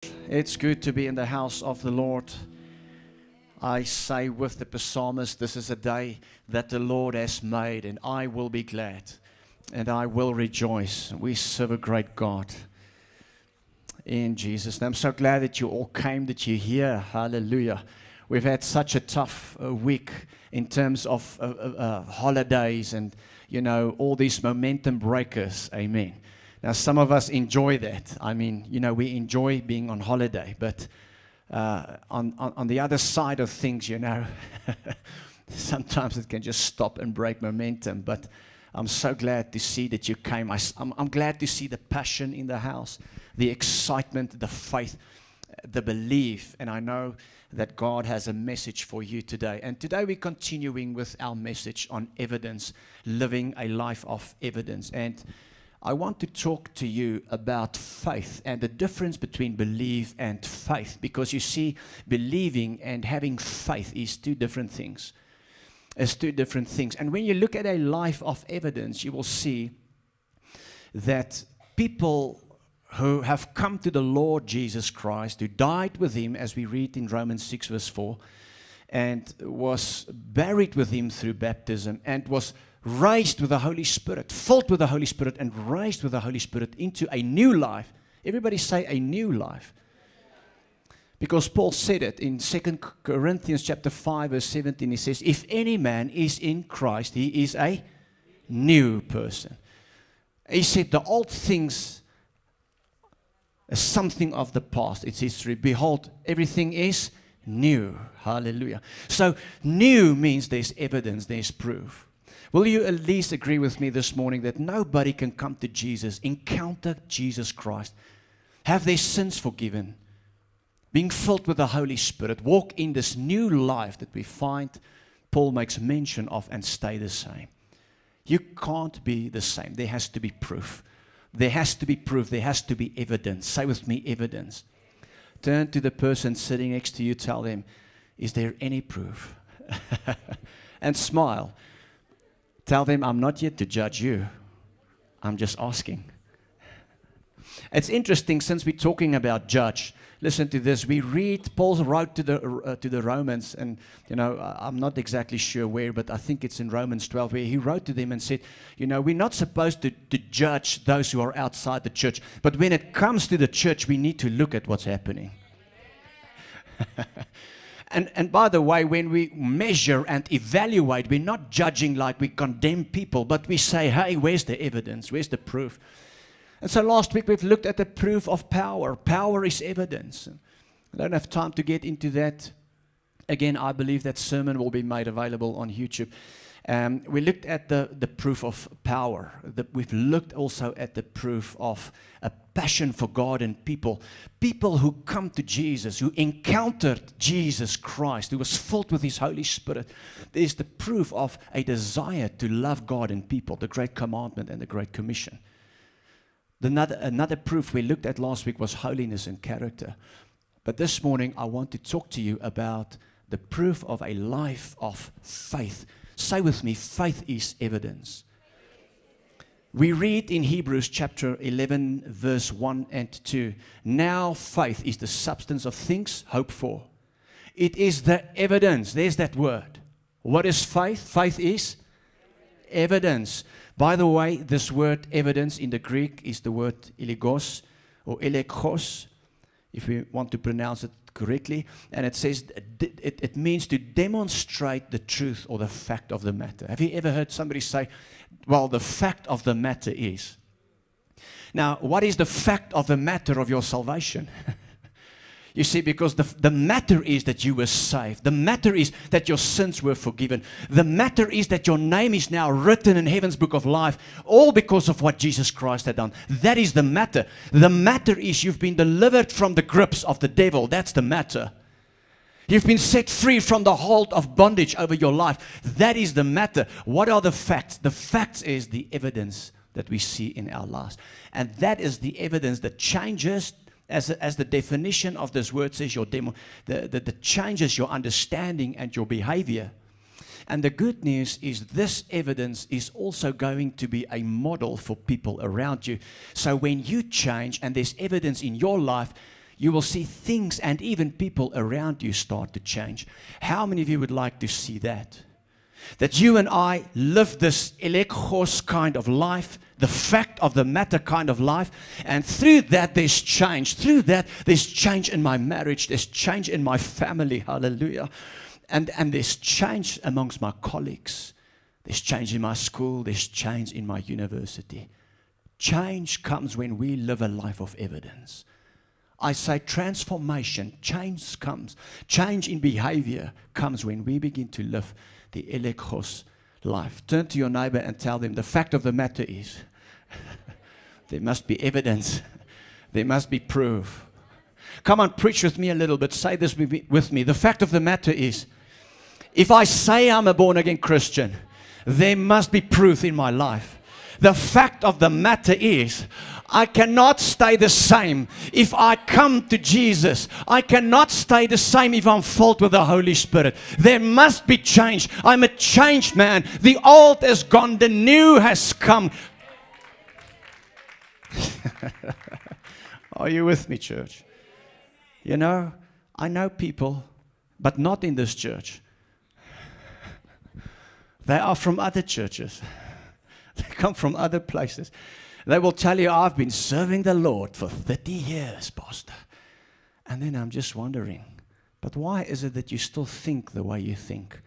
It's good to be in the house of the Lord. I say with the psalmist, this is a day that the Lord has made, and I will be glad, and I will rejoice. We serve a great God. In Jesus' name. I'm so glad that you all came, that you're here. Hallelujah. We've had such a tough week in terms of holidays and, all these momentum breakers. Amen. Now, some of us enjoy that. I mean, we enjoy being on holiday. But on the other side of things, sometimes it can just stop and break momentum. But I'm so glad to see that you came. I'm glad to see the passion in the house, the excitement, the faith, the belief. And I know that God has a message for you today. And today we're continuing with our message on evidence, living a life of evidence. And I want to talk to you about faith and the difference between belief and faith. Because you see, believing and having faith is two different things. It's two different things. And when you look at a life of evidence, you will see that people who have come to the Lord Jesus Christ, who died with Him, as we read in Romans 6 verse 4, and was buried with Him through baptism, and was raised with the Holy Spirit, filled with the Holy Spirit, and raised with the Holy Spirit into a new life. Everybody say a new life. Because Paul said it in 2 Corinthians chapter 5 verse 17. He says, if any man is in Christ, he is a new person. He said the old things are something of the past. It's history. Behold, everything is new. Hallelujah. So new means there's evidence, there's proof. Will you at least agree with me this morning that nobody can come to Jesus, encounter Jesus Christ, have their sins forgiven, being filled with the Holy Spirit, walk in this new life that we find Paul makes mention of, and stay the same? You can't be the same. There has to be proof. There has to be proof. There has to be evidence. Say with me, evidence. Turn to the person sitting next to you. Tell them, is there any proof? And smile. Tell them, I'm not here to judge you. I'm just asking. It's interesting, since we're talking about judge. Listen to this. We read, Paul wrote to the Romans, and I'm not exactly sure where, but I think it's in Romans 12, where he wrote to them and said, we're not supposed to judge those who are outside the church, but when it comes to the church, we need to look at what's happening. And by the way, when we measure and evaluate, we're not judging like we condemn people, but we say, hey, where's the evidence? Where's the proof? And so last week we've looked at the proof of power. Power is evidence. I don't have time to get into that. Again, I believe that sermon will be made available on YouTube. We looked at the proof of power. We've looked also at the proof of a passion for God and people. People who come to Jesus, who encountered Jesus Christ, who was filled with His Holy Spirit. There's the proof of a desire to love God and people, the Great Commandment and the Great Commission. Another proof we looked at last week was holiness and character. But this morning I want to talk to you about the proof of a life of faith. Say with me, faith is evidence. We read in Hebrews chapter 11 verse 1 and 2. Now faith is the substance of things hoped for. It is the evidence. There's that word. What is faith? Faith is evidence. By the way, this word evidence in the Greek is the word eligos or elekos, if we want to pronounce it correctly. And it says it means to demonstrate the truth or the fact of the matter. Have you ever heard somebody say, well, the fact of the matter is? Now, what is the fact of the matter of your salvation? You see, because the matter is that you were saved. The matter is that your sins were forgiven. The matter is that your name is now written in heaven's book of life, all because of what Jesus Christ had done. That is the matter. The matter is you've been delivered from the grips of the devil. That's the matter. You've been set free from the hold of bondage over your life. That is the matter. What are the facts? The facts is the evidence that we see in our lives. And that is the evidence that changes, as the definition of this word says, that changes your understanding and your behavior. And the good news is this evidence is also going to be a model for people around you. So when you change and there's evidence in your life, you will see things and even people around you start to change. How many of you would like to see that? That you and I live this elekos kind of life, the fact of the matter kind of life, and through that there's change. Through that there's change in my marriage, there's change in my family, hallelujah. And there's change amongst my colleagues. There's change in my school, there's change in my university. Change comes when we live a life of evidence. I say transformation, change comes. Change in behavior comes when we begin to live the elekos life. Turn to your neighbor and tell them, the fact of the matter is, there must be evidence. There must be proof. Come on, preach with me a little bit. Say this with me. The fact of the matter is, if I say I'm a born-again Christian, there must be proof in my life. The fact of the matter is, I cannot stay the same if I come to Jesus. I cannot stay the same if I'm filled with the Holy Spirit. There must be change. I'm a changed man. The old is gone. The new has come. Are you with me, church? You know, I know people, but not in this church. They are from other churches. They come from other places. They will tell you, I've been serving the Lord for 30 years, Pastor. And then I'm just wondering, but why is it that you still think the way you think?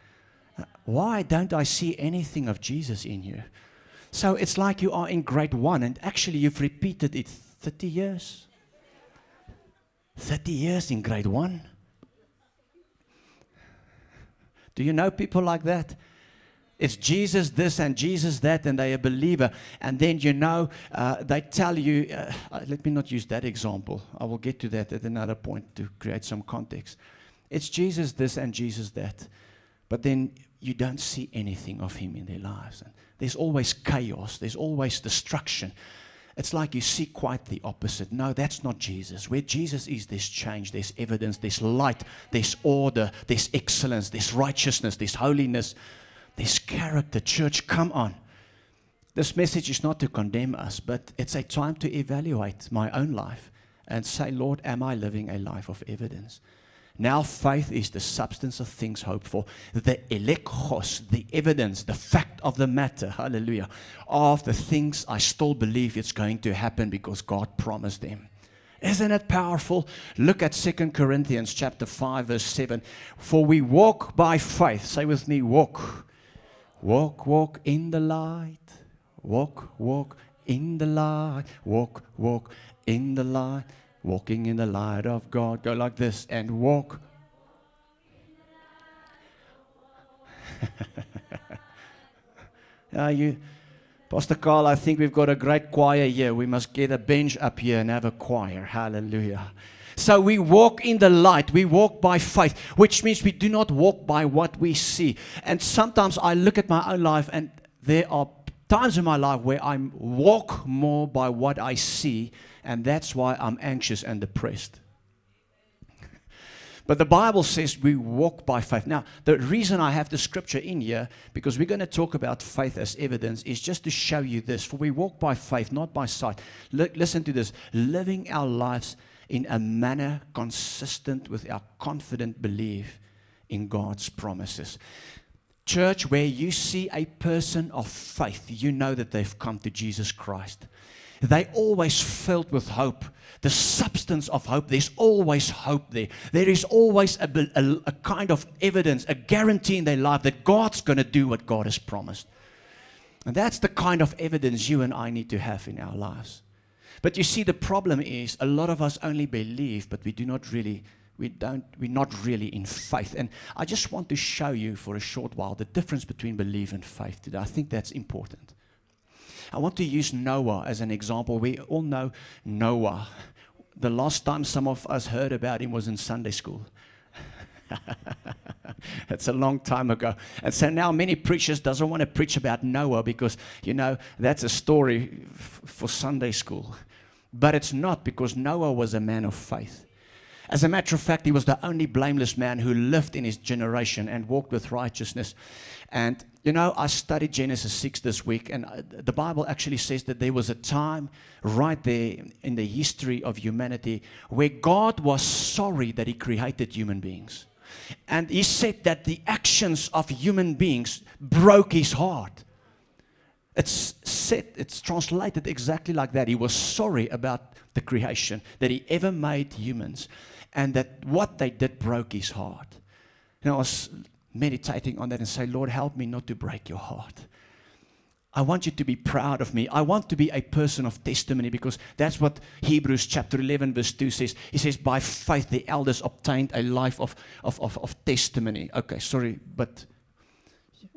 Why don't I see anything of Jesus in you? So it's like you are in grade 1 and actually you've repeated it 30 years. 30 years in grade 1. Do you know people like that? It's Jesus this and Jesus that, and they're a believer. And then, you know, they tell you, let me not use that example. I will get to that at another point to create some context. It's Jesus this and Jesus that. But then you don't see anything of him in their lives. And there's always chaos. There's always destruction. It's like you see quite the opposite. No, that's not Jesus. Where Jesus is, there's change, there's evidence, there's light, there's order, there's excellence, there's righteousness, there's holiness. This character. Church, come on. This message is not to condemn us, but it's a time to evaluate my own life and say, Lord, am I living a life of evidence? Now faith is the substance of things hoped for, the elekos, the evidence, the fact of the matter, hallelujah, of the things I still believe it's going to happen because God promised them. Isn't it powerful? Look at 2 Corinthians chapter 5, verse 7. For we walk by faith. Say with me, walk. Walk, walk in the light. Walk, walk in the light. Walk, walk in the light. Walking in the light of God. Go like this and walk. Pastor Carl, I think we've got a great choir here. We must get a bench up here and have a choir. Hallelujah. So we walk in the light. We walk by faith, which means we do not walk by what we see. And sometimes I look at my own life, and there are times in my life where I walk more by what I see, and that's why I'm anxious and depressed. But the Bible says we walk by faith. Now, the reason I have the scripture in here, because we're going to talk about faith as evidence, is just to show you this. For we walk by faith, not by sight. Listen to this. Living our lives in a manner consistent with our confident belief in God's promises. Church, where you see a person of faith, you know that they've come to Jesus Christ. They're always filled with hope. The substance of hope, there's always hope there. There is always a kind of evidence, a guarantee in their life that God's going to do what God has promised. And that's the kind of evidence you and I need to have in our lives. But you see, the problem is a lot of us only believe, but we're not really in faith. And I just want to show you for a short while the difference between belief and faith today. I think that's important. I want to use Noah as an example. We all know Noah. The last time some of us heard about him was in Sunday school. That's a long time ago. And so now many preachers doesn't want to preach about Noah because, you know, that's a story for Sunday school. But it's not, because Noah was a man of faith. As a matter of fact, he was the only blameless man who lived in his generation and walked with righteousness. And, I studied Genesis 6 this week, and the Bible actually says that there was a time right there in the history of humanity where God was sorry that he created human beings. And he said that the actions of human beings broke his heart. It's translated exactly like that. He was sorry about the creation, that he ever made humans, and that what they did broke his heart. And I was meditating on that and say, Lord, help me not to break your heart. I want you to be proud of me. I want to be a person of testimony, because that's what Hebrews chapter 11 verse 2 says. It says, by faith the elders obtained a life of testimony. Okay, sorry, but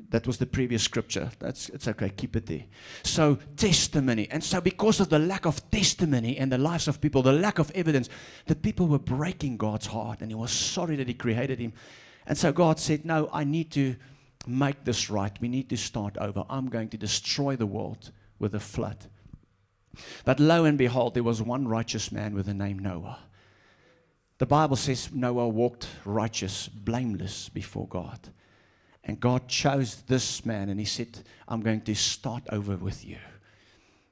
that was the previous scripture. It's okay, keep it there. So, testimony. And so because of the lack of testimony in the lives of people, the lack of evidence, the people were breaking God's heart, and he was sorry that he created him. And so God said, no, I need to make this right. We need to start over. I'm going to destroy the world with a flood. But lo and behold, there was one righteous man with the name Noah. The Bible says Noah walked righteous, blameless before God. And God chose this man, and he said, I'm going to start over with you.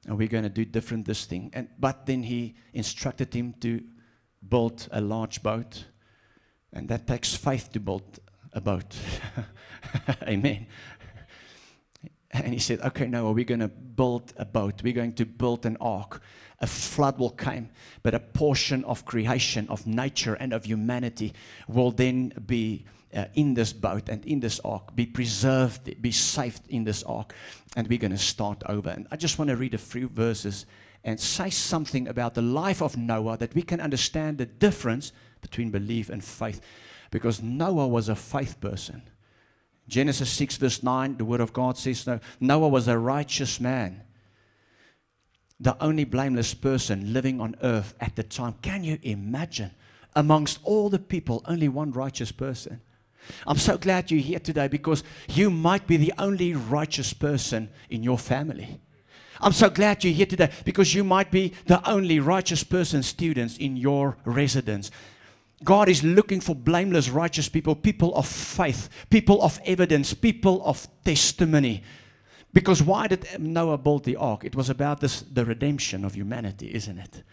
And we're going to do different this thing. But then he instructed him to build a large boat. And that takes faith to build a boat. Amen. And he said, okay, Noah, we're going to build a boat. We're going to build an ark. A flood will come, but a portion of creation, of nature, and of humanity will then be in this boat and in this ark, be preserved, be saved in this ark. And we're going to start over. And I just want to read a few verses and say something about the life of Noah, that we can understand the difference between belief and faith. Because Noah was a faith person. Genesis 6 verse 9, the word of God says, Noah was a righteous man, the only blameless person living on earth at the time. Can you imagine? Amongst all the people, only one righteous person. I'm so glad you're here today, because you might be the only righteous person in your family. I'm so glad you're here today, because you might be the only righteous person, students, in your residence. God is looking for blameless, righteous people, people of faith, people of evidence, people of testimony. Because why did Noah build the ark? It was about the redemption of humanity, isn't it?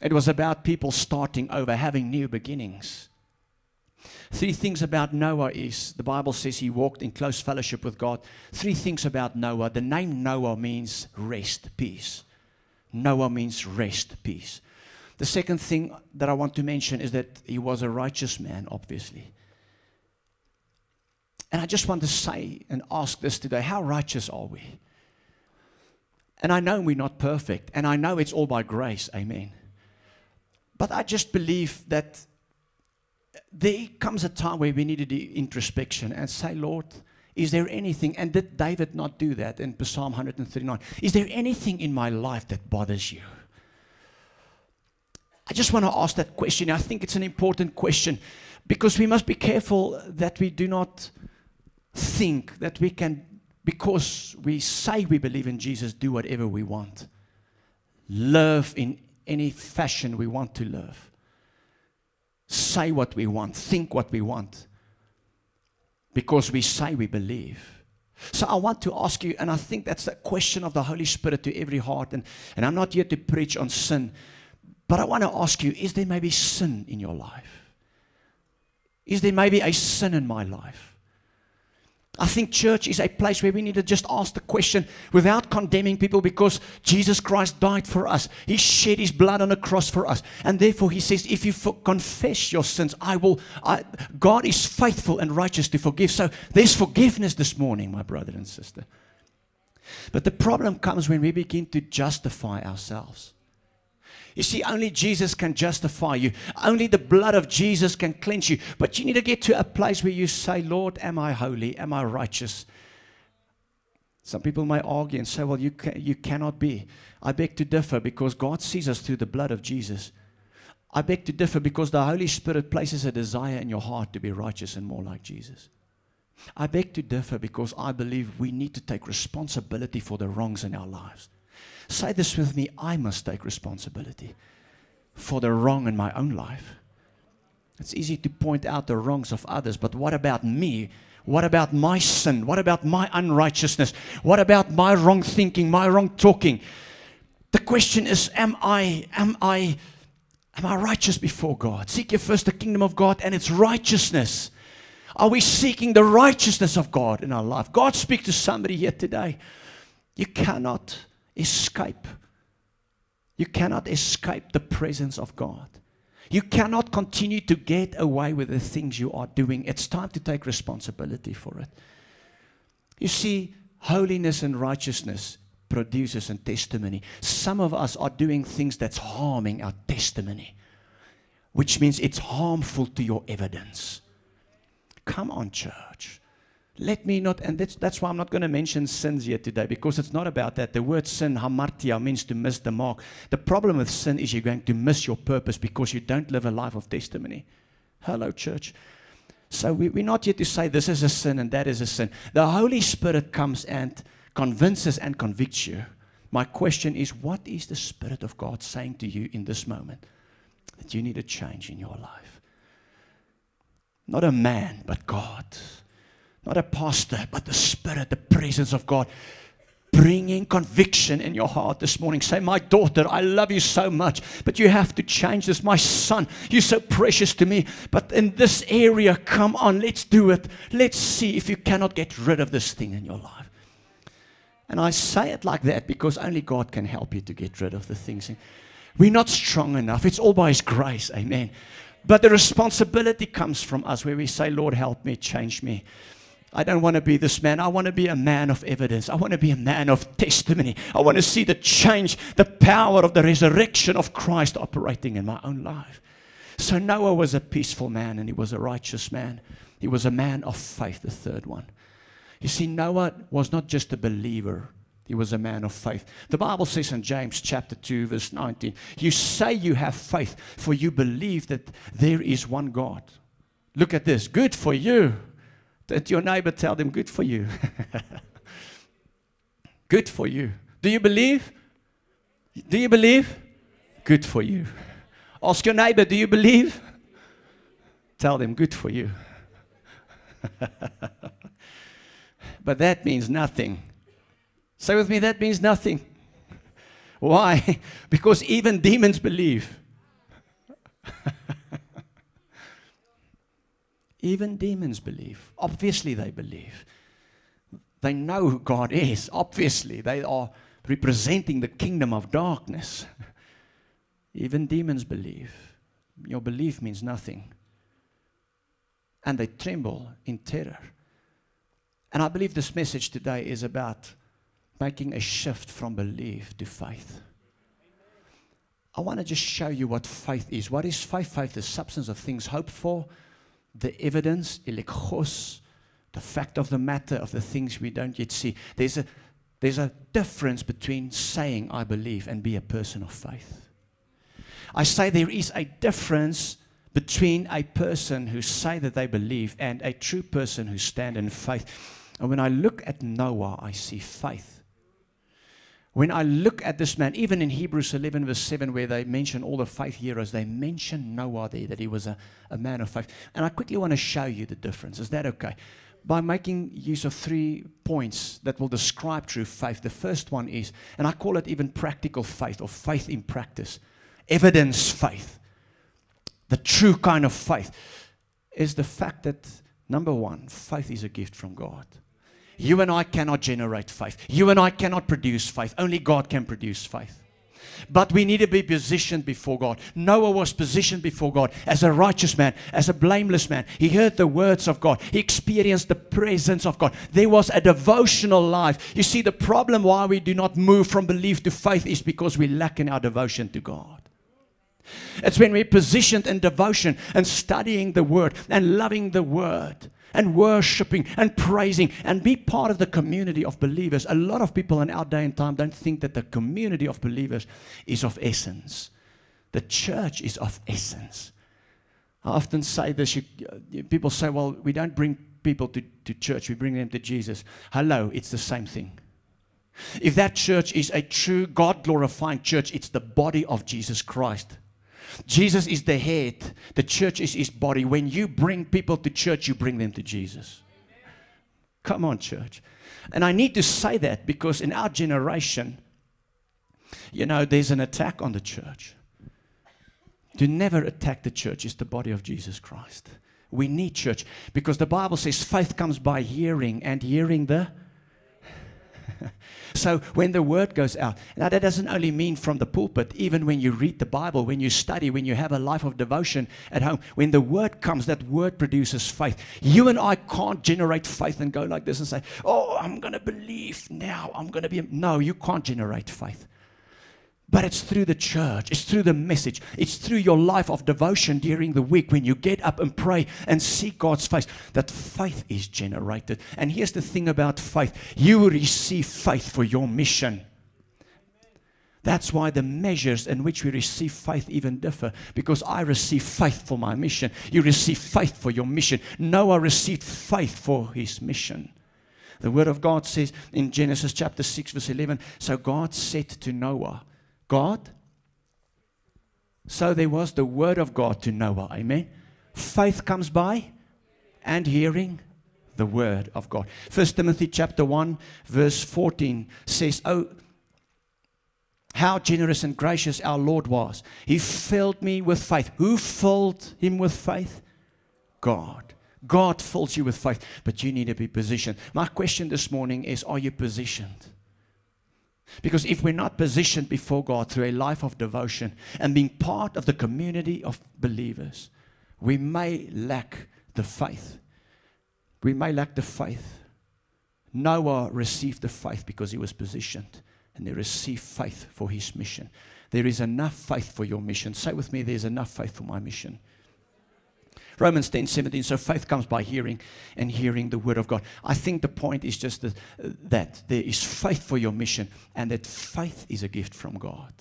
It was about people starting over, having new beginnings. 3 things about Noah is, the Bible says he walked in close fellowship with God. 3 things about Noah. The name Noah means rest, peace. Noah means rest, peace. The second thing that I want to mention is that he was a righteous man, obviously. And I just want to say and ask this today, how righteous are we? And I know we're not perfect, and I know it's all by grace, amen. But I just believe that there comes a time where we need to do introspection and say, Lord, is there anything, and did David not do that in Psalm 139? Is there anything in my life that bothers you? I just want to ask that question. I think it's an important question, because we must be careful that we do not think that we can, because we say we believe in Jesus, do whatever we want. Live in any fashion we want to live. Say what we want, think what we want, because we say we believe. So I want to ask you, and I think that's the question of the Holy Spirit to every heart, and I'm not here to preach on sin, but I want to ask you, is there maybe sin in your life? Is there maybe a sin in my life? I think church is a place where we need to just ask the question without condemning people, because Jesus Christ died for us. He shed his blood on the cross for us. And therefore he says, if you confess your sins, God is faithful and righteous to forgive. So there's forgiveness this morning, my brother and sister. But the problem comes when we begin to justify ourselves. You see, only Jesus can justify you. Only the blood of Jesus can cleanse you. But you need to get to a place where you say, Lord, am I holy? Am I righteous? Some people may argue and say, well, you cannot be. I beg to differ, because God sees us through the blood of Jesus. I beg to differ because the Holy Spirit places a desire in your heart to be righteous and more like Jesus. I beg to differ because I believe we need to take responsibility for the wrongs in our lives. Say this with me, I must take responsibility for the wrong in my own life. It's easy to point out the wrongs of others, but what about me? What about my sin? What about my unrighteousness? What about my wrong thinking, my wrong talking? The question is, am I righteous before God? Seek ye first the kingdom of God and its righteousness. Are we seeking the righteousness of God in our life? God speak to somebody here today. You cannot escape. You cannot escape the presence of God. You cannot continue to get away with the things you are doing. It's time to take responsibility for it. You see, holiness and righteousness produces a testimony. Some of us are doing things that's harming our testimony, which means it's harmful to your evidence. Come on, church. Let me not, and that's why I'm not going to mention sins here today, because it's not about that. The word sin, hamartia, means to miss the mark. The problem with sin is you're going to miss your purpose because you don't live a life of testimony. Hello, church. So we're not here to say this is a sin and that is a sin. The Holy Spirit comes and convinces and convicts you. My question is, what is the Spirit of God saying to you in this moment that you need a change in your life? Not a man, but God. Not a pastor, but the Spirit, the presence of God, bringing conviction in your heart this morning. Say, my daughter, I love you so much, but you have to change this. My son, you're so precious to me, but in this area, come on, let's do it. Let's see if you cannot get rid of this thing in your life. And I say it like that because only God can help you to get rid of the things. We're not strong enough. It's all by His grace. Amen. But the responsibility comes from us where we say, Lord, help me, change me. I don't want to be this man. I want to be a man of evidence. I want to be a man of testimony. I want to see the change, the power of the resurrection of Christ operating in my own life. So Noah was a peaceful man and he was a righteous man. He was a man of faith, the third one. You see, Noah was not just a believer. He was a man of faith. The Bible says in James chapter 2, verse 19, you say you have faith, for you believe that there is one God. Look at this. Good for you. That your neighbor tell them, good for you. Good for you. Do you believe? Do you believe? Good for you. Ask your neighbor, do you believe? Tell them, good for you. But that means nothing. Say with me, that means nothing. Why? Because even demons believe. Even demons believe. Obviously they believe. They know who God is. Obviously they are representing the kingdom of darkness. Even demons believe. Your belief means nothing. And they tremble in terror. And I believe this message today is about making a shift from belief to faith. I want to just show you what faith is. What is faith? Faith is the substance of things hoped for. The evidence, elekos, the fact of the matter of the things we don't yet see. There's a difference between saying I believe and be a person of faith. I say there is a difference between a person who say that they believe and a true person who stand in faith. And when I look at Noah, I see faith. When I look at this man, even in Hebrews 11 verse 7, where they mention all the faith heroes, they mention Noah there, that he was a man of faith. And I quickly want to show you the difference. Is that okay? By making use of 3 points that will describe true faith. The first one is, and I call it even practical faith or faith in practice, evidence faith. The true kind of faith is the fact that, number one, faith is a gift from God. You and I cannot generate faith. You and I cannot produce faith. Only God can produce faith. But we need to be positioned before God. Noah was positioned before God as a righteous man, as a blameless man. He heard the words of God. He experienced the presence of God. There was a devotional life. You see, the problem why we do not move from belief to faith is because we lack in our devotion to God. It's when we're positioned in devotion and studying the Word and loving the Word and worshiping and praising and be part of the community of believers. A lot of people in our day and time don't think that the community of believers is of essence. The church is of essence. I often say this. People say, well, we don't bring people to church. We bring them to Jesus. Hello, it's the same thing. If that church is a true God-glorifying church, it's the body of Jesus Christ. Jesus is the head. The church is his body. When you bring people to church, you bring them to Jesus. Come on, church. And I need to say that because in our generation, you know, there's an attack on the church. To never attack the church is the body of Jesus Christ. We need church because the Bible says faith comes by hearing and hearing the... So when the word goes out, now that doesn't only mean from the pulpit, even when you read the Bible, when you study, when you have a life of devotion at home, when the word comes, that word produces faith. You and I can't generate faith and go like this and say, oh, I'm going to believe now, I'm going to be... No, you can't generate faith. But it's through the church. It's through the message. It's through your life of devotion during the week when you get up and pray and seek God's face that faith is generated. And here's the thing about faith. You will receive faith for your mission. That's why the measures in which we receive faith even differ. Because I receive faith for my mission. You receive faith for your mission. Noah received faith for his mission. The Word of God says in Genesis chapter 6 verse 11, so God said to Noah, God, so there was the word of God to Noah, amen. Faith comes by and hearing the word of God. 1 Timothy chapter 1 verse 14 says, oh, how generous and gracious our Lord was. He filled me with faith. Who filled him with faith? God. God fills you with faith, but you need to be positioned. My question this morning is, are you positioned? Because if we're not positioned before God through a life of devotion and being part of the community of believers, we may lack the faith. We may lack the faith. Noah received the faith because he was positioned, and he received faith for his mission. There is enough faith for your mission. Say with me, there's enough faith for my mission. Romans 10:17, so faith comes by hearing and hearing the word of God. I think the point is just that there is faith for your mission and that faith is a gift from God.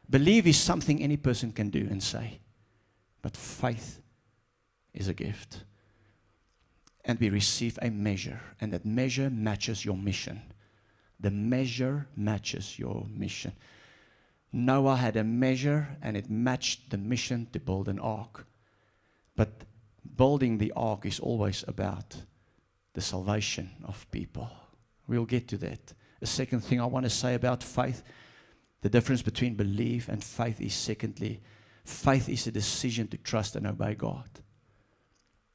Believe is something any person can do and say, but faith is a gift. And we receive a measure, and that measure matches your mission. The measure matches your mission. Noah had a measure and it matched the mission to build an ark. But building the ark is always about the salvation of people. We'll get to that. The second thing I want to say about faith, the difference between belief and faith is secondly, faith is a decision to trust and obey God.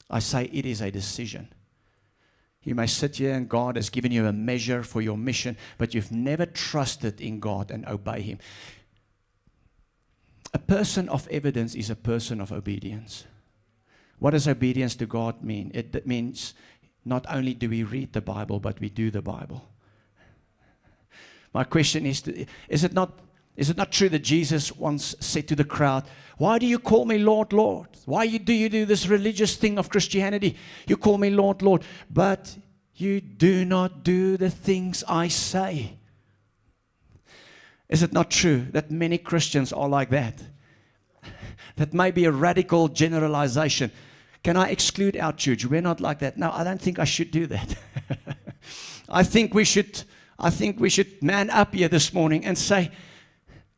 I say it is a decision. You may sit here and God has given you a measure for your mission, but you've never trusted in God and obey Him. A person of evidence is a person of obedience. What does obedience to God mean? It means not only do we read the Bible, but we do the Bible. My question is it not true that Jesus once said to the crowd, why do you call me Lord, Lord? Why do you do this religious thing of Christianity? You call me Lord, Lord, but you do not do the things I say. Is it not true that many Christians are like that? That may be a radical generalization. Can I exclude our church? We're not like that. No, I don't think I should do that. I think we should man up here this morning and say,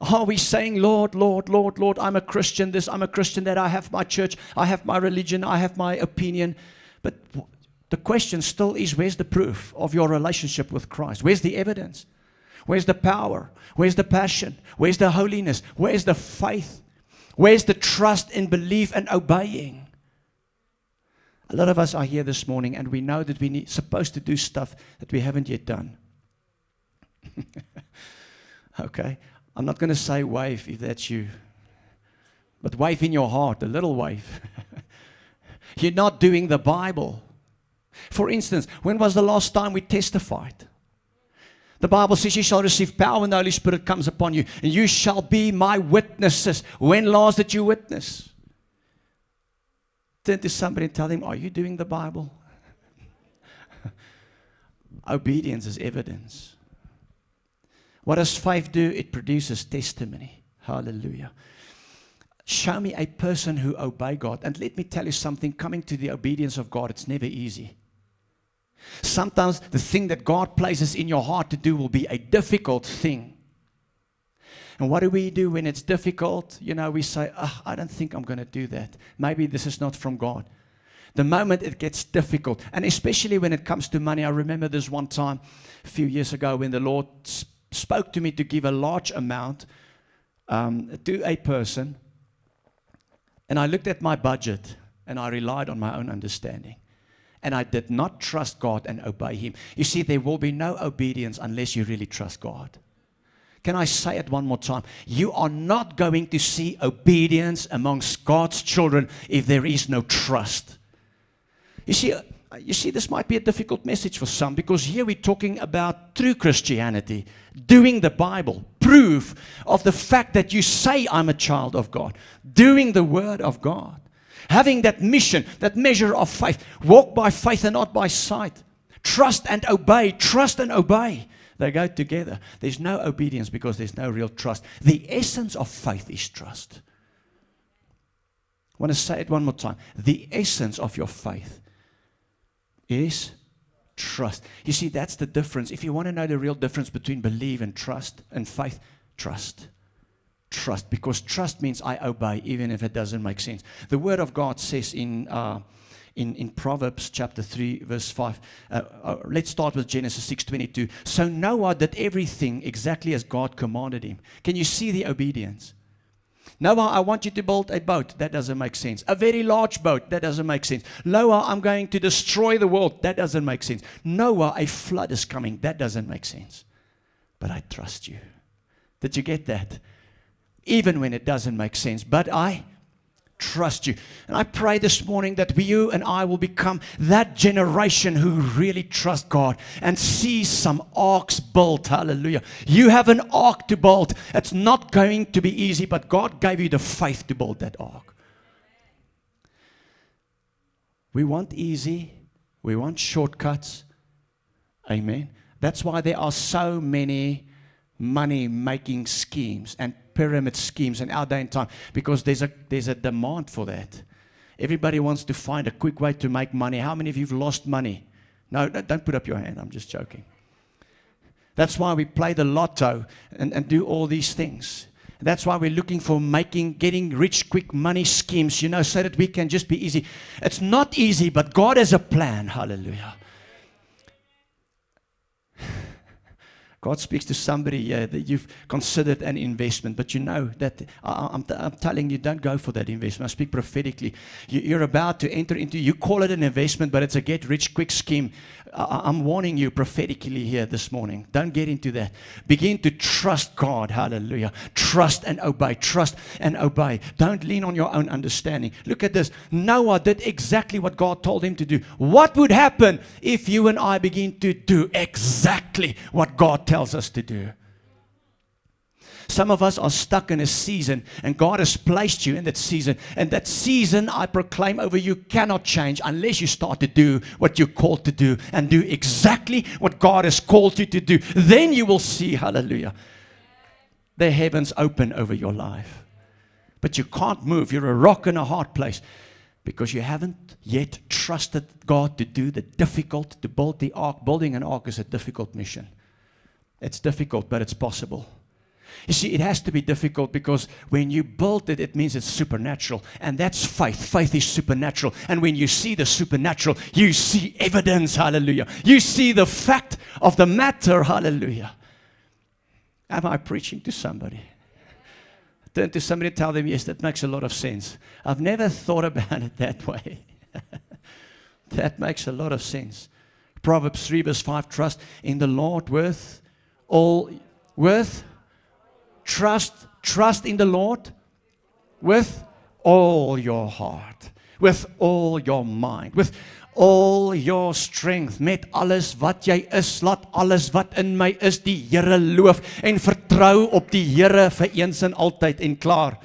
are we saying, Lord, Lord, Lord, Lord, I'm a Christian this, I'm a Christian that, I have my church, I have my religion, I have my opinion. But the question still is, where's the proof of your relationship with Christ? Where's the evidence? Where's the power? Where's the passion? Where's the holiness? Where's the faith? Where's the trust in belief and obeying? A lot of us are here this morning and we know that we're supposed to do stuff that we haven't yet done. Okay, I'm not going to say wave if that's you, but wave in your heart, a little wave. You're not doing the Bible. For instance, when was the last time we testified? The Bible says you shall receive power when the Holy Spirit comes upon you, and you shall be my witnesses. When last did you witness? Turn to somebody and tell them, are you doing the Bible? Obedience is evidence. What does faith do? It produces testimony. Hallelujah. Show me a person who obeys God. And let me tell you something, coming to the obedience of God, it's never easy. Sometimes the thing that God places in your heart to do will be a difficult thing. And what do we do when it's difficult? You know, we say, oh, I don't think I'm going to do that. Maybe this is not from God. The moment it gets difficult, and especially when it comes to money, I remember this one time a few years ago when the Lord spoke to me to give a large amount to a person. And I looked at my budget and I relied on my own understanding. And I did not trust God and obey Him. You see, there will be no obedience unless you really trust God. Can I say it one more time? You are not going to see obedience amongst God's children if there is no trust. You see, this might be a difficult message for some, because here we're talking about true Christianity, doing the Bible, proof of the fact that you say, I'm a child of God, doing the Word of God, having that mission, that measure of faith, walk by faith and not by sight, trust and obey, trust and obey. They go together. There's no obedience because there's no real trust. The essence of faith is trust. I want to say it one more time. The essence of your faith is trust. You see, that's the difference. If you want to know the real difference between belief and trust and faith, trust. Trust, because trust means I obey even if it doesn't make sense. The Word of God says in Proverbs chapter 3 verse 5, let's start with Genesis 6:22. So Noah did everything exactly as God commanded him. Can you see the obedience? Noah, I want you to build a boat. That doesn't make sense. A very large boat. That doesn't make sense. Noah, I'm going to destroy the world. That doesn't make sense. Noah, a flood is coming. That doesn't make sense. But I trust you. Did you get that? Even when it doesn't make sense. But I trust you. And I pray this morning that you and I will become that generation who really trust God and see some arks built. Hallelujah. You have an ark to build. It's not going to be easy, but God gave you the faith to build that ark. We want easy. We want shortcuts. Amen. That's why there are so many money-making schemes and pyramid schemes in our day and time, because there's a demand for that. Everybody wants to find a quick way to make money. How many of you have lost money? No, don't put up your hand. I'm just joking. That's why we play the lotto and do all these things. That's why we're looking for getting rich quick money schemes, you know, so that we can just be easy. It's not easy, but God has a plan. Hallelujah. God speaks to somebody here that you've considered an investment, but you know that I'm telling you, don't go for that investment. I speak prophetically. You're about to enter into, you call it an investment, but it's a get-rich-quick scheme. I'm warning you prophetically here this morning. Don't get into that. Begin to trust God. Hallelujah. Trust and obey. Trust and obey. Don't lean on your own understanding. Look at this. Noah did exactly what God told him to do. What would happen if you and I begin to do exactly what God tells us to do? Some of us are stuck in a season, and God has placed you in that season. And that season, I proclaim over you, cannot change unless you start to do what you're called to do and do exactly what God has called you to do. Then you will see, hallelujah, the heavens open over your life. But you can't move. You're a rock in a hard place because you haven't yet trusted God to do the difficult, to build the ark. Building an ark is a difficult mission. It's difficult, but it's possible. You see, it has to be difficult because when you build it, it means it's supernatural. And that's faith. Faith is supernatural. And when you see the supernatural, you see evidence. Hallelujah. You see the fact of the matter. Hallelujah. Am I preaching to somebody? Turn to somebody and tell them, yes, that makes a lot of sense. I've never thought about it that way. That makes a lot of sense. Proverbs 3 verse 5, trust in the Lord with trust in the Lord with all your heart, with all your mind, with all your strength. Met alles wat jy is, laat alles wat in my is die Here loof en vertrou op die Here vir eens en altyd en klaar.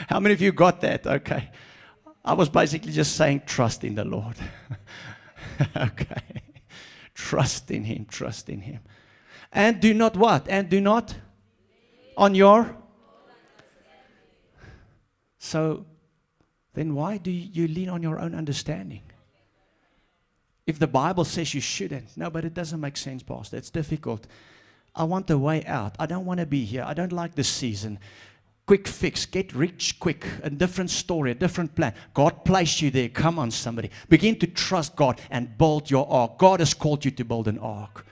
How many of you got that? Okay. I was basically just saying trust in the Lord. Okay. Trust in Him, trust in Him. And do not what? And do not on your. So then why do you lean on your own understanding? If the Bible says you shouldn't. No, but it doesn't make sense, Pastor. It's difficult. I want a way out. I don't want to be here. I don't like this season. Quick fix, get rich quick, a different story, a different plan. God placed you there. Come on, somebody. Begin to trust God and build your ark. God has called you to build an ark.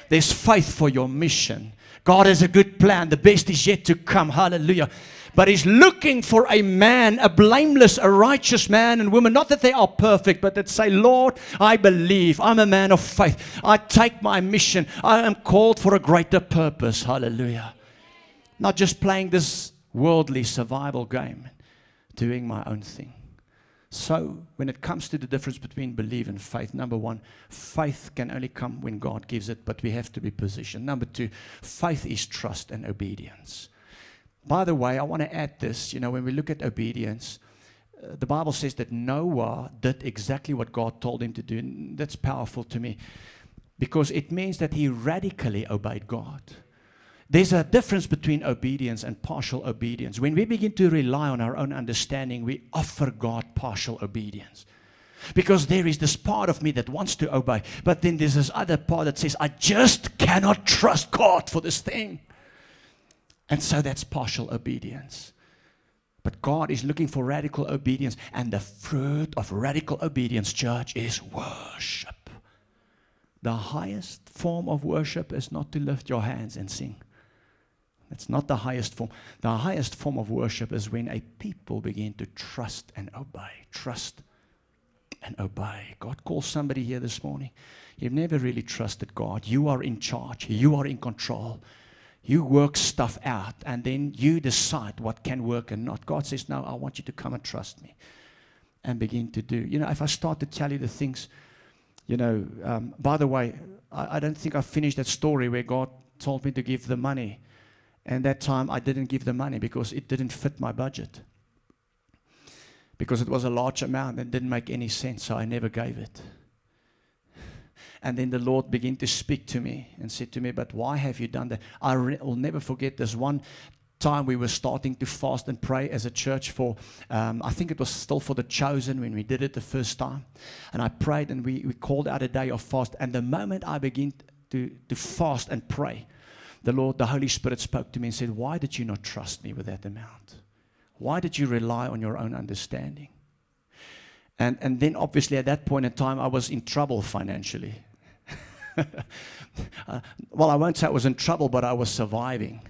There's faith for your mission. God has a good plan. The best is yet to come. Hallelujah. But He's looking for a man, a blameless, a righteous man and woman. Not that they are perfect, but that say, Lord, I believe. I'm a man of faith. I take my mission. I am called for a greater purpose. Hallelujah. Not just playing this worldly survival game, doing my own thing. So when it comes to the difference between belief and faith, number one, faith can only come when God gives it, but we have to be positioned. Number two, faith is trust and obedience. By the way, I want to add this, when we look at obedience, the Bible says that Noah did exactly what God told him to do. And that's powerful to me because it means that he radically obeyed God. There's a difference between obedience and partial obedience. When we begin to rely on our own understanding, we offer God partial obedience. Because there is this part of me that wants to obey, but then there's this other part that says, I just cannot trust God for this thing. And so that's partial obedience. But God is looking for radical obedience, and the fruit of radical obedience, church, is worship. The highest form of worship is not to lift your hands and sing. That's not the highest form. The highest form of worship is when a people begin to trust and obey. Trust and obey. God calls somebody here this morning. You've never really trusted God. You are in charge. You are in control. You work stuff out, and then you decide what can work and not. God says, no, I want you to come and trust me and begin to do. If I start to tell you the things, by the way, I don't think I finished that story where God told me to give the money. And that time I didn't give the money because it didn't fit my budget. Because it was a large amount and didn't make any sense, so I never gave it. And then the Lord began to speak to me and said to me, but why have you done that? I will never forget this one time we were starting to fast and pray as a church for, I think it was still for the chosen when we did it the first time. And I prayed and we called out a day of fast. And the moment I began to fast and pray, the Holy Spirit spoke to me and said, why did you not trust me with that amount? Why did you rely on your own understanding? And then obviously at that point in time, I was in trouble financially. Well, I won't say I was in trouble, but I was surviving.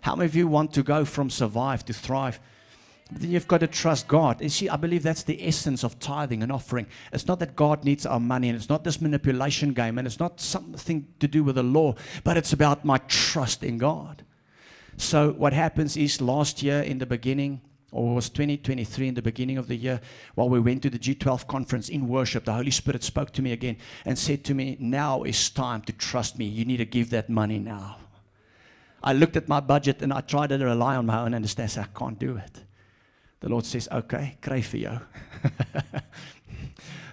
How many of you want to go from survive to thrive? Then you've got to trust God. You see, I believe that's the essence of tithing and offering. It's not that God needs our money, and it's not this manipulation game, and it's not something to do with the law, but it's about my trust in God. So what happens is last year in the beginning, or it was 2023 in the beginning of the year, while we went to the G12 conference in worship, the Holy Spirit spoke to me again and said to me, now is time to trust me. You need to give that money now. I looked at my budget and I tried to rely on my own understanding. I said, I can't do it. The Lord says, okay, kry vir jou.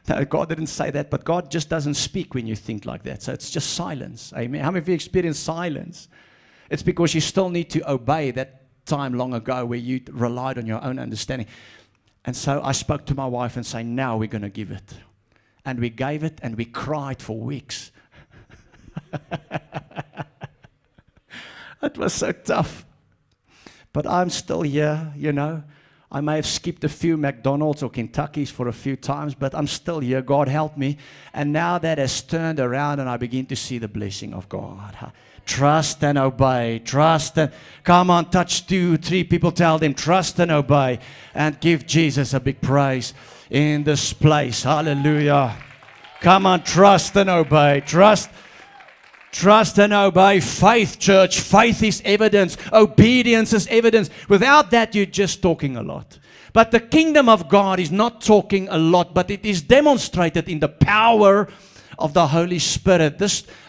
No, God didn't say that, but God just doesn't speak when you think like that. So it's just silence. Amen. How many of you experience silence? It's because you still need to obey that time long ago where you relied on your own understanding. And so I spoke to my wife and said, now we're going to give it. And we gave it and we cried for weeks. It was so tough. But I'm still here, I may have skipped a few McDonald's or Kentucky's for a few times, but I'm still here. God help me. And now that has turned around and I begin to see the blessing of God. Trust and obey. Trust and come on, touch 2, 3 people, tell them trust and obey and give Jesus a big praise in this place. Hallelujah. Come on, trust and obey. Trust and obey. Faith, church. Faith is evidence. Obedience is evidence. Without that, you're just talking a lot. But the kingdom of God is not talking a lot, but it is demonstrated in the power of the Holy Spirit.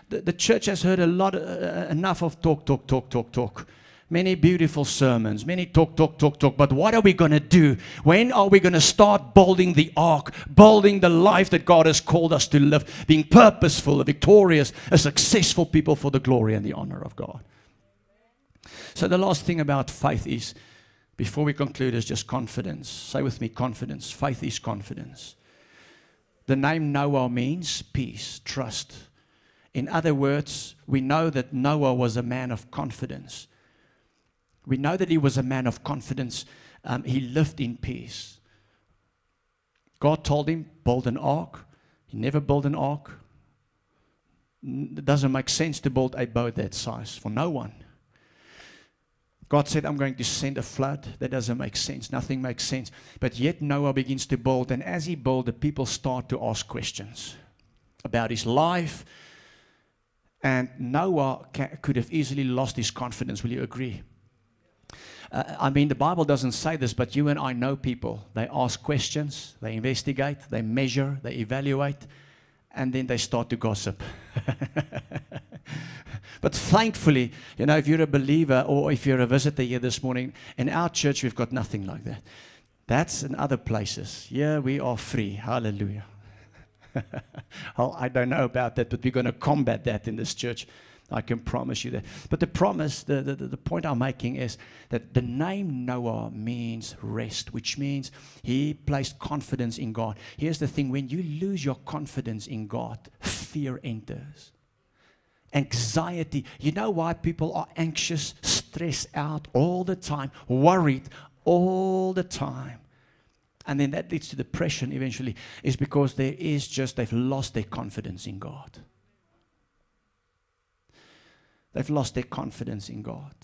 The church has heard enough of talk. Many beautiful sermons, many talk. But what are we going to do? When are we going to start building the ark, building the life that God has called us to live, being purposeful, victorious, a successful people for the glory and the honor of God? So the last thing about faith is, before we conclude, is just confidence. Say with me, confidence. Faith is confidence. The name Noah means peace, trust. In other words, we know that Noah was a man of confidence. We know that he was a man of confidence. He lived in peace. God told him, build an ark. He never built an ark. It doesn't make sense to build a boat that size for no one. God said, I'm going to send a flood. That doesn't make sense. Nothing makes sense. But yet Noah begins to build. And as he built, the people start to ask questions about his life. And Noah could have easily lost his confidence. Will you agree? I mean, the Bible doesn't say this, but you and I know people. They ask questions. They investigate. They measure. They evaluate. And then they start to gossip. But thankfully, you know, if you're a believer or if you're a visitor here this morning, in our church we've got nothing like that. That's in other places. Here we are free. Hallelujah. Well, I don't know about that, but we're going to combat that in this church. I can promise you that. But the promise, the point I'm making is that the name Noah means rest, which means he placed confidence in God. Here's the thing, when you lose your confidence in God, fear enters. Anxiety. You know why people are anxious, stressed out all the time, worried all the time? And then that leads to depression eventually, is because they've lost their confidence in God. They've lost their confidence in God.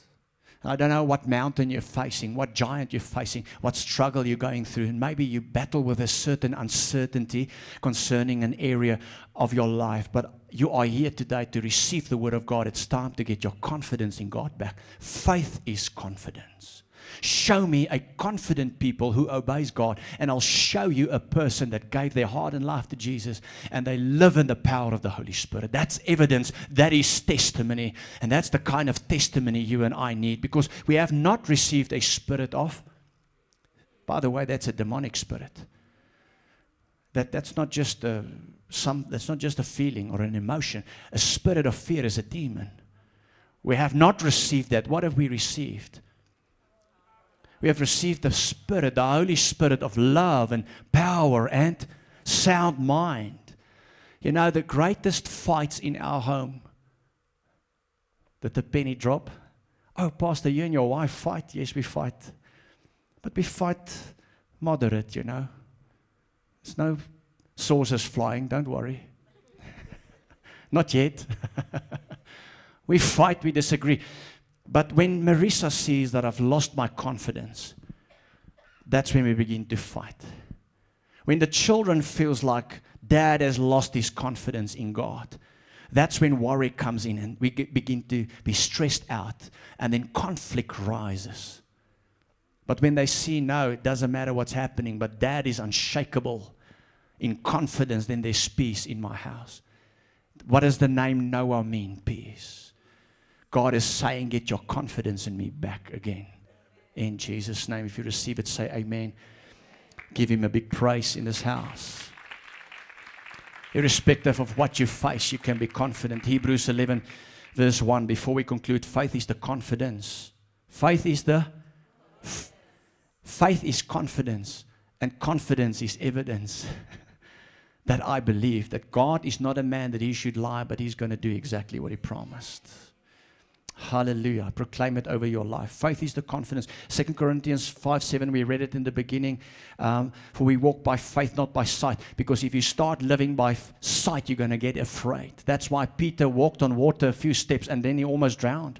I don't know what mountain you're facing, what giant you're facing, what struggle you're going through. And maybe you battle with a certain uncertainty concerning an area of your life. But you are here today to receive the word of God. It's time to get your confidence in God back. Faith is confidence. Show me a confident people who obeys God, and I'll show you a person that gave their heart and life to Jesus, and they live in the power of the Holy Spirit. That's evidence. That is testimony. And that's the kind of testimony you and I need, because we have not received a spirit of, by the way, that's a demonic spirit. That's not just that's not just a feeling or an emotion. A spirit of fear is a demon. We have not received that. What have we received? We have received the Spirit, the Holy Spirit of love and power and sound mind. You know, the greatest fights in our home. Did the penny drop? Oh, Pastor, you and your wife fight? Yes, we fight. But we fight moderate, you know. There's no saucers flying, don't worry. Not yet. We fight, we disagree. But when Marisa sees that I've lost my confidence, that's when we begin to fight. When the children feels like dad has lost his confidence in God, that's when worry comes in and we begin to be stressed out, and then conflict rises. But when they see, no, it doesn't matter what's happening, but dad is unshakable in confidence, then there's peace in my house. What does the name Noah mean? Peace. God is saying, get your confidence in me back again. In Jesus' name, if you receive it, say amen. Give him a big praise in this house. Irrespective of what you face, you can be confident. Hebrews 11, verse 1. Before we conclude, faith is the confidence. Faith is confidence. And confidence is evidence that I believe that God is not a man that he should lie, but he's going to do exactly what he promised. Hallelujah. I proclaim it over your life. Faith is the confidence. 2 Corinthians 5:7, we read it in the beginning. For we walk by faith, not by sight. Because if you start living by sight, you're going to get afraid. That's why Peter walked on water a few steps and then he almost drowned.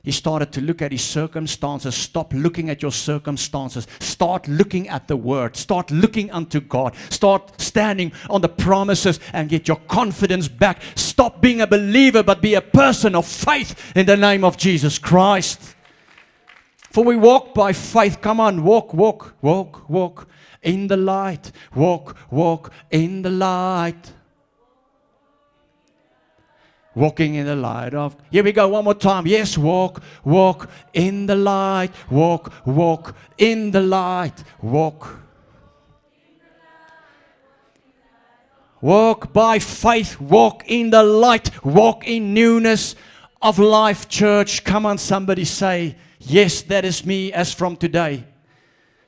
He started to look at his circumstances. Stop looking at your circumstances. Start looking at the Word. Start looking unto God. Start standing on the promises and get your confidence back. Stop being a believer, but be a person of faith in the name of Jesus Christ. For we walk by faith. Come on, walk in the light. Walk in the light. Walking in the light of... Here we go, one more time. Yes, walk in the light. Walk in the light. Walk by faith. Walk in the light. Walk in newness of life, church. Come on, somebody say, yes, that is me as from today.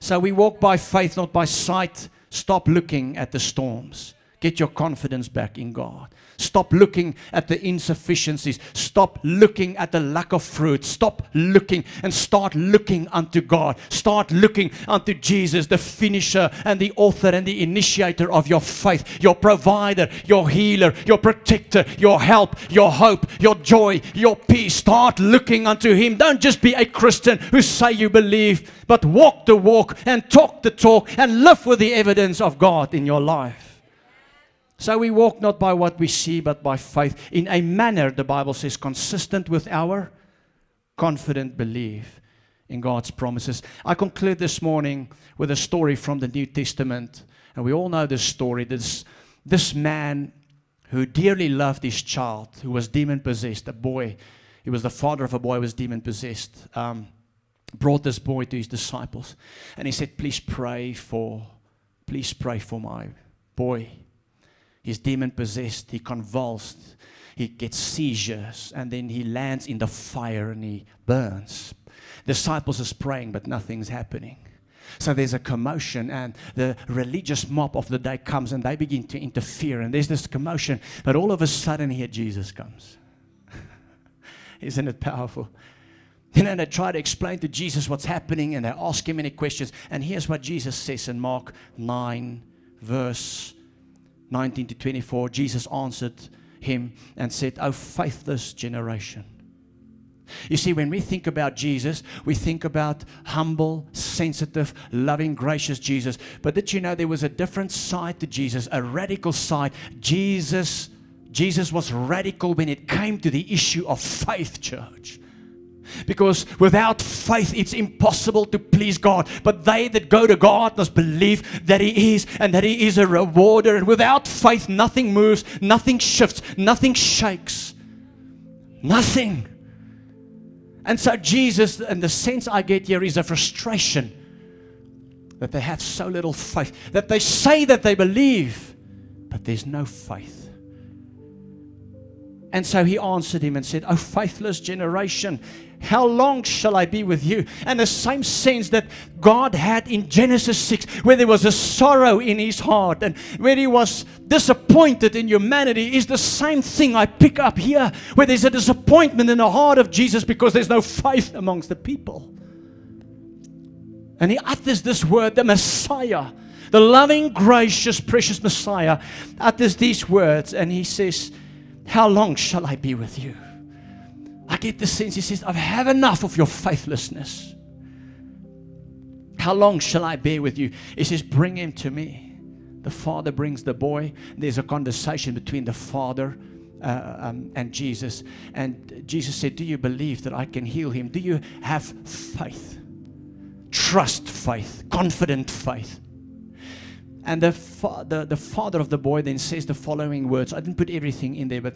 So we walk by faith, not by sight. Stop looking at the storms. Get your confidence back in God. Stop looking at the insufficiencies. Stop looking at the lack of fruit. Stop looking and start looking unto God. Start looking unto Jesus, the finisher and the author and the initiator of your faith, your provider, your healer, your protector, your help, your hope, your joy, your peace. Start looking unto Him. Don't just be a Christian who say you believe, but walk the walk and talk the talk and live with the evidence of God in your life. So we walk not by what we see, but by faith, in a manner, the Bible says, consistent with our confident belief in God's promises. I conclude this morning with a story from the New Testament. And we all know this story. This man who dearly loved his child, who was demon-possessed, a boy. He was the father of a boy who was demon-possessed. Brought this boy to his disciples. And he said, please pray for my boy. He's demon-possessed, he convulsed, he gets seizures, and then he lands in the fire and he burns. The disciples is praying, but nothing's happening. So there's a commotion, and the religious mob of the day comes, and they begin to interfere, and there's this commotion, but all of a sudden here Jesus comes. Isn't it powerful? You know, they try to explain to Jesus what's happening, and they ask him many questions, and here's what Jesus says in Mark 9, verse 19 to 24, Jesus answered him and said, "O faithless generation." You see, when we think about Jesus, we think about humble, sensitive, loving, gracious Jesus. But did you know there was a different side to Jesus, a radical side? Jesus was radical when it came to the issue of faith, church. Because without faith, it's impossible to please God. But they that go to God must believe that He is, and that He is a rewarder. And without faith, nothing moves, nothing shifts, nothing shakes. Nothing. And so Jesus, and the sense I get here is a frustration that they have so little faith, that they say that they believe, but there's no faith. And so He answered him and said, "O faithless generation, how long shall I be with you?" And the same sense that God had in Genesis 6, where there was a sorrow in His heart and where He was disappointed in humanity, is the same thing I pick up here, where there's a disappointment in the heart of Jesus because there's no faith amongst the people. And He utters this word, the Messiah, the loving, gracious, precious Messiah, utters these words, and He says, "How long shall I be with you?" I get the sense He says, "I've had enough of your faithlessness. How long shall I bear with you?" He says, "Bring him to me." The father brings the boy. There's a conversation between the father and Jesus. And Jesus said, "Do you believe that I can heal him? Do you have faith? Trust faith, confident faith." And the father of the boy then says the following words. I didn't put everything in there, but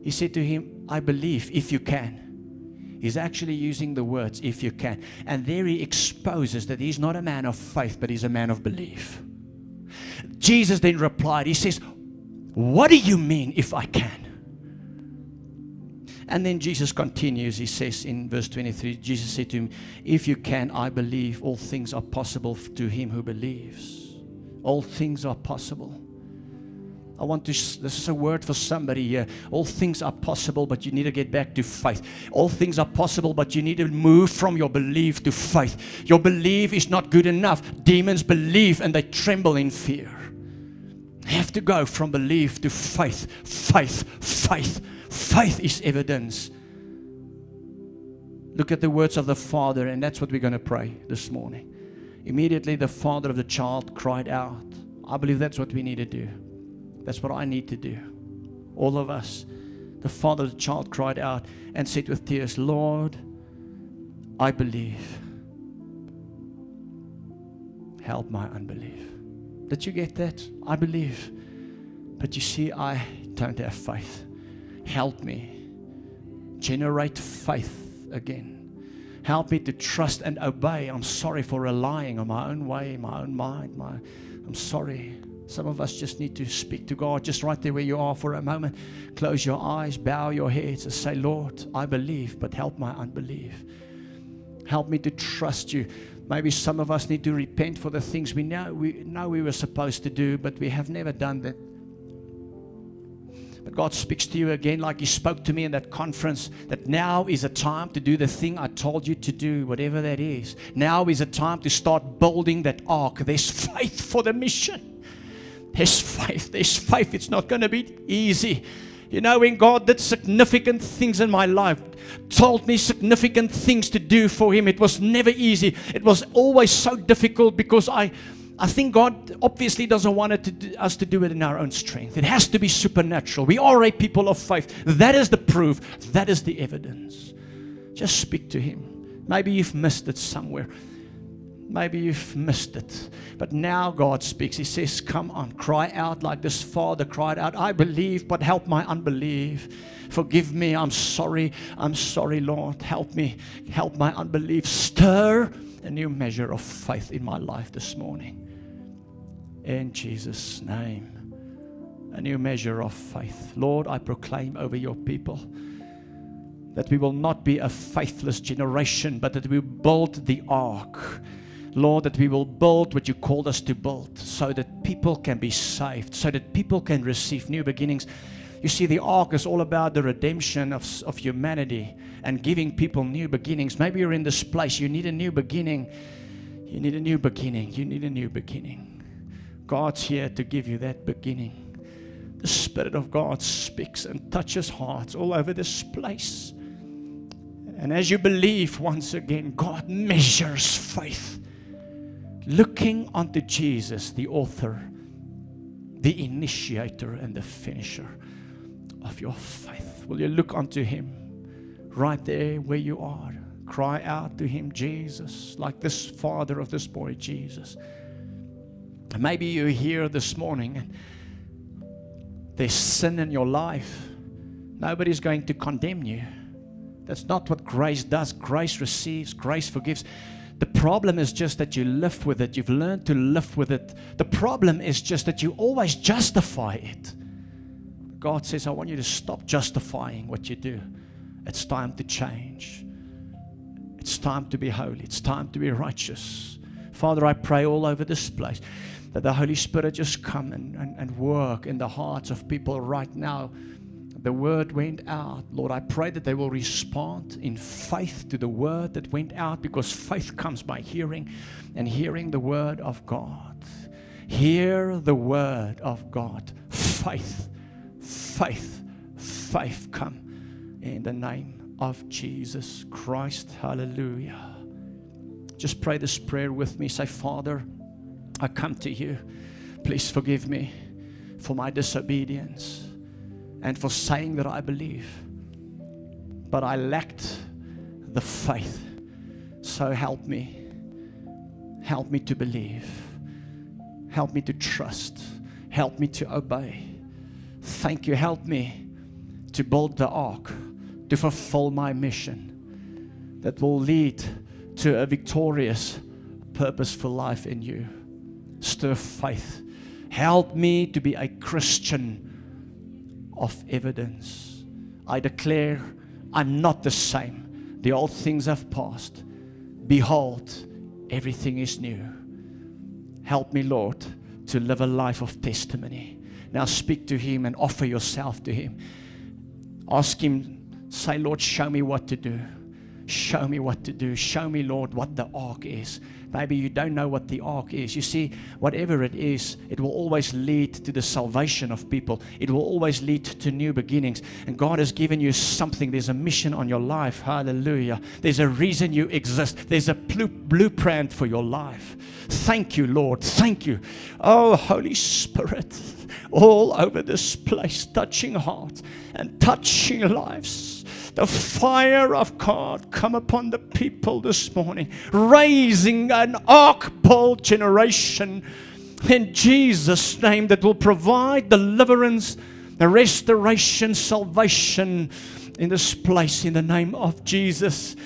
he said to him, "I believe if you can." He's actually using the words, "if you can." And there he exposes that he's not a man of faith, but he's a man of belief. Jesus then replied, He says, "What do you mean if I can?" And then Jesus continues. He says in verse 23, Jesus said to him, "If you can, I believe all things are possible to him who believes." All things are possible. This is a word for somebody here. All things are possible, but you need to get back to faith. All things are possible, but you need to move from your belief to faith. Your belief is not good enough. Demons believe and they tremble in fear. You have to go from belief to faith. Faith, faith. Faith is evidence. Look at the words of the Father, and that's what we're going to pray this morning. Immediately the father of the child cried out. I believe that's what we need to do. That's what I need to do. All of us. The father of the child cried out and said with tears, "Lord, I believe. Help my unbelief." Did you get that? I believe. But you see, I don't have faith. Help me. Generate faith again. Help me to trust and obey. I'm sorry for relying on my own way, my own mind. I'm sorry. Some of us just need to speak to God just right there where you are for a moment. Close your eyes, bow your heads and say, "Lord, I believe, but help my unbelief." Help me to trust you. Maybe some of us need to repent for the things we know we were supposed to do, but we have never done that. But God speaks to you again like He spoke to me in that conference, that now is a time to do the thing I told you to do, whatever that is. Now is a time to start building that ark. There's faith for the mission. There's faith. There's faith. It's not going to be easy. You know, when God did significant things in my life, told me significant things to do for Him, it was never easy. It was always so difficult because I think God obviously doesn't want us to do it in our own strength. It has to be supernatural. We are a people of faith. That is the proof. That is the evidence. Just speak to Him. Maybe you've missed it somewhere. Maybe you've missed it. But now God speaks. He says, come on, cry out like this father cried out. I believe, but help my unbelief. Forgive me. I'm sorry. I'm sorry, Lord. Help me. Help my unbelief. Stir a new measure of faith in my life this morning. In Jesus' name, a new measure of faith. Lord, I proclaim over your people that we will not be a faithless generation, but that we build the ark. Lord, that we will build what you called us to build so that people can be saved, so that people can receive new beginnings. You see, the ark is all about the redemption of humanity and giving people new beginnings. Maybe you're in this place. You need a new beginning. You need a new beginning. You need a new beginning. God's here to give you that beginning. The Spirit of God speaks and touches hearts all over this place. And as you believe once again, God measures faith. Looking unto Jesus, the author, the initiator, and the finisher of your faith. Will you look unto Him right there where you are? Cry out to Him, Jesus, like this father of this boy, Jesus. And maybe you're here this morning and there's sin in your life. Nobody's going to condemn you. That's not what grace does. Grace receives, grace forgives. The problem is just that you live with it. You've learned to live with it. The problem is just that you always justify it. God says, I want you to stop justifying what you do. It's time to change. It's time to be holy. It's time to be righteous. Father, I pray all over this place that the Holy Spirit just come and work in the hearts of people right now. The word went out. Lord, I pray that they will respond in faith to the word that went out, because faith comes by hearing, and hearing the word of God. Hear the word of God. Faith, faith, faith come in the name of Jesus Christ. Hallelujah. Just pray this prayer with me. Say, Father, I come to you. Please forgive me for my disobedience and for saying that I believe, but I lacked the faith. So help me. Help me to believe. Help me to trust. Help me to obey. Thank you. Help me to build the ark, to fulfill my mission that will lead to a victorious, purposeful life in you. Stir faith. Help me to be a Christian of evidence. I declare I'm not the same. The old things have passed. Behold, everything is new. Help me, Lord, to live a life of testimony. Now speak to Him and offer yourself to Him. Ask Him, say, Lord, show me what to do. Show me what to do. Show me, Lord, what the ark is. Maybe you don't know what the ark is. You see, whatever it is, it will always lead to the salvation of people. It will always lead to new beginnings. And God has given you something. There's a mission on your life. Hallelujah. There's a reason you exist. There's a blueprint for your life. Thank you, Lord. Thank you. Oh, Holy Spirit, all over this place, touching hearts and touching lives. The fire of God come upon the people this morning, raising an ark-built generation in Jesus' name that will provide deliverance, the restoration, salvation in this place in the name of Jesus.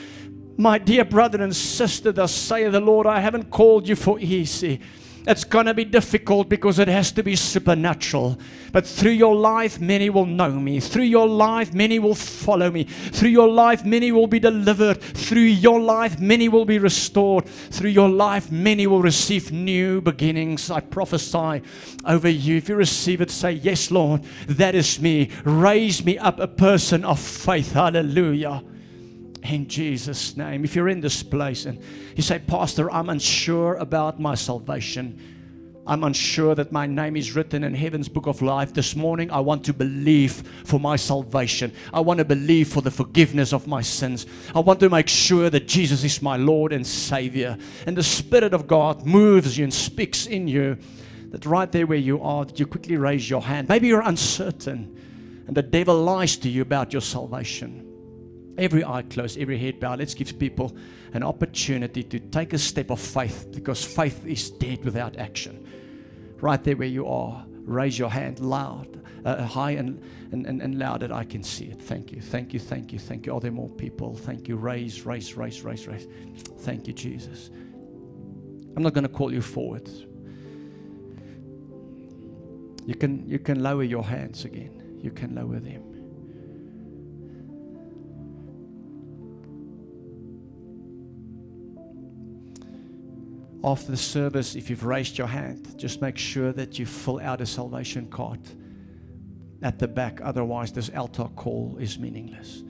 My dear brother and sister, thus saith the Lord, I haven't called you for easy. It's going to be difficult because it has to be supernatural. But through your life, many will know me. Through your life, many will follow me. Through your life, many will be delivered. Through your life, many will be restored. Through your life, many will receive new beginnings. I prophesy over you. If you receive it, say, yes, Lord, that is me. Raise me up a person of faith. Hallelujah. In Jesus' name. If you're in this place and you say, Pastor, I'm unsure about my salvation. I'm unsure that my name is written in heaven's book of life. This morning, I want to believe for my salvation. I want to believe for the forgiveness of my sins. I want to make sure that Jesus is my Lord and Savior. And the Spirit of God moves you and speaks in you. That right there where you are, that you quickly raise your hand. Maybe you're uncertain and the devil lies to you about your salvation. Every eye closed, every head bowed. Let's give people an opportunity to take a step of faith, because faith is dead without action. Right there where you are, raise your hand loud, high and loud that I can see it. Thank you, thank you, thank you, thank you. Are there more people? Thank you. Raise. Thank you, Jesus. I'm not going to call you forward. You can lower your hands again. You can lower them. After the service, if you've raised your hand, just make sure that you fill out a salvation card at the back. Otherwise, this altar call is meaningless.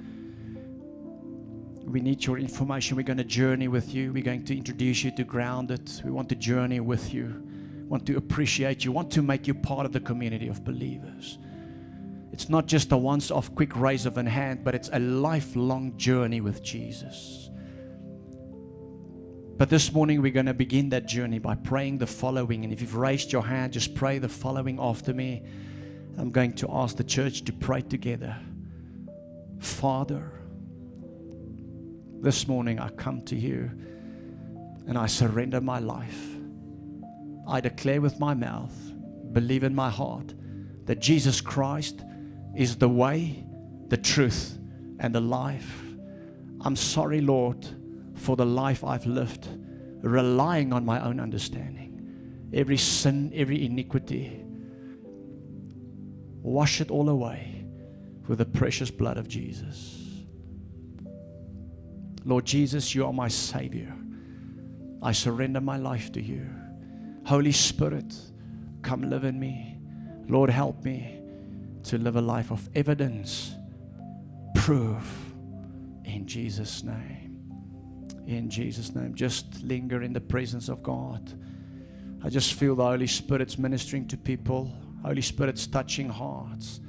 We need your information. We're going to journey with you. We're going to introduce you to Grounded. We want to journey with you. Want to appreciate you. Want to make you part of the community of believers. It's not just a once-off quick raise of a hand, but it's a lifelong journey with Jesus. But this morning we're going to begin that journey by praying the following. And if you've raised your hand, just pray the following after me. I'm going to ask the church to pray together. Father, this morning I come to you and I surrender my life. I declare with my mouth, believe in my heart, that Jesus Christ is the way, the truth, and the life. I'm sorry, Lord, for the life I've lived, relying on my own understanding. Every sin, every iniquity, wash it all away with the precious blood of Jesus. Lord Jesus, you are my Savior. I surrender my life to you. Holy Spirit, come live in me. Lord, help me to live a life of evidence, proof, in Jesus' name. In Jesus' name, just linger in the presence of God. I just feel the Holy Spirit's ministering to people. Holy Spirit's touching hearts.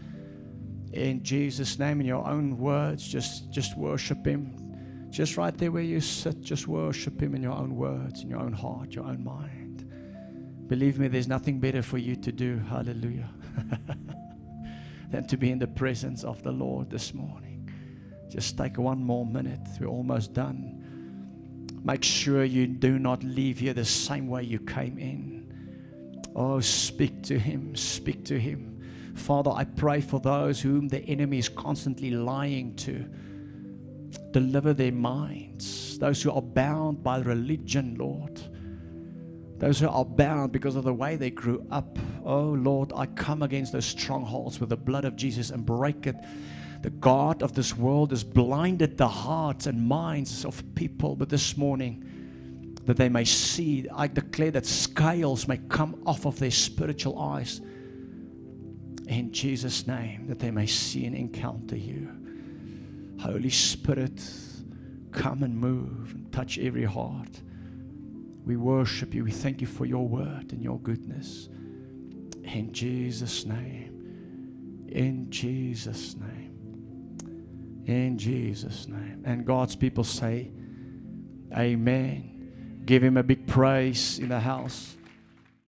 In Jesus' name, in your own words, just worship Him. Just right there where you sit, just worship Him in your own words, in your own heart, your own mind. Believe me, there's nothing better for you to do, hallelujah, than to be in the presence of the Lord this morning. Just take one more minute. We're almost done. Make sure you do not leave here the same way you came in. Oh, speak to Him. Speak to Him. Father, I pray for those whom the enemy is constantly lying to. Deliver their minds. Those who are bound by religion, Lord. Those who are bound because of the way they grew up. Oh, Lord, I come against those strongholds with the blood of Jesus and break it. The God of this world has blinded the hearts and minds of people. But this morning, that they may see, I declare that scales may come off of their spiritual eyes. In Jesus' name, that they may see and encounter you. Holy Spirit, come and move and touch every heart. We worship you. We thank you for your word and your goodness. In Jesus' name. In Jesus' name. In Jesus' name. And God's people say, amen. Give Him a big praise in the house.